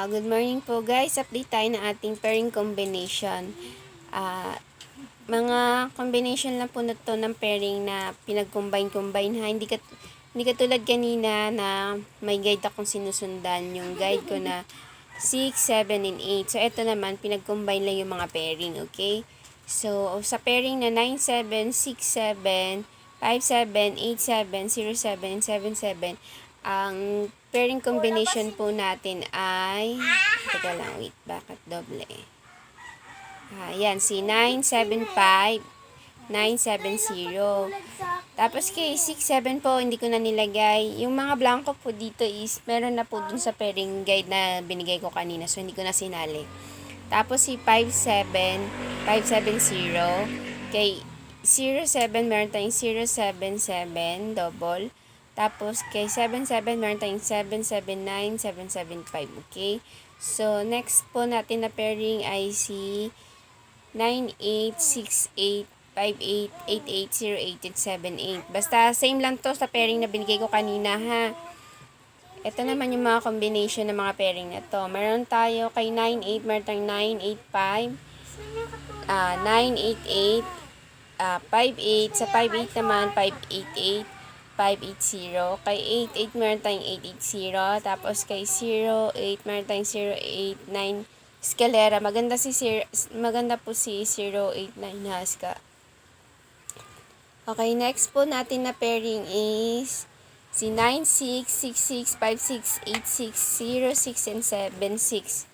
Good morning po guys. Update tayo ng ating pairing combination. Mga combination lang po na to ng pairing na pinag-combine ha. Hindi katulad kanina na may guide akong sinusundan. Yung guide ko na 6, 7, and 8. So, ito naman, pinag-combine lang yung mga pairing, okay? So, sa pairing na 9, 7, 6, 7, 5, 7, 8, 7, 0, 7, and 7, 7, ang pairing combination po natin ay, teka lang, wait, bakit doble? Yan, si 975, 970. Tapos kay 67 po, hindi ko na nilagay. Yung mga blanco po dito is, meron na po dun sa pairing guide na binigay ko kanina. So, hindi ko na sinali. Tapos si 57, 570. Kay 07, meron tayong 077, double. Tapos, kay 77, meron tayong 779, 775, okay? So, next po natin na pairing ay si 9868, 58, 88, 08, at 78. Basta, same lang to sa pairing na binigay ko kanina, ha? Ito naman yung mga combination ng mga pairing na to. Meron tayo kay 98, meron tayong 985, 988, 58, sa 58 naman, 588, 580. Kay 88, meron tayong 880. Tapos, kay 08, meron tayong 089 Scalera. Maganda po si 089 Haska. Okay, next po natin na pairing is si 96, 66, 56, 86, 06, and 76.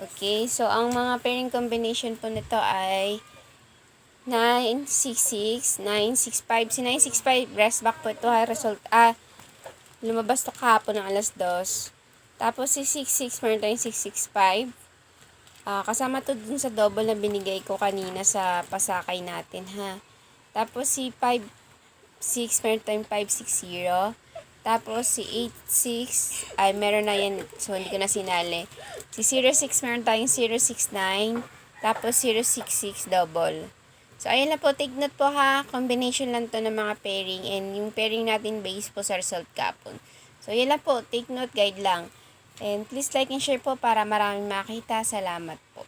Okay, so ang mga pairing combination po nito ay 966, 965. Si 965, rest back po ito ha. Result, lumabas to kahapon ng alas 2. Tapos si 66, meron tayong 665. Kasama to dun sa double na binigay ko kanina sa pasakay natin ha. Tapos si 56, meron tayong 560. Tapos si 86, ay meron na yan. So, hindi ko na sinali. Si 06, meron tayong 069. Tapos 066, double. So, ayan na po. Take note po ha. Combination lang to ng mga pairing. And yung pairing natin base po sa result kapon. So, ayan lang po. Take note, guide lang. And please like and share po para maraming makita. Salamat po.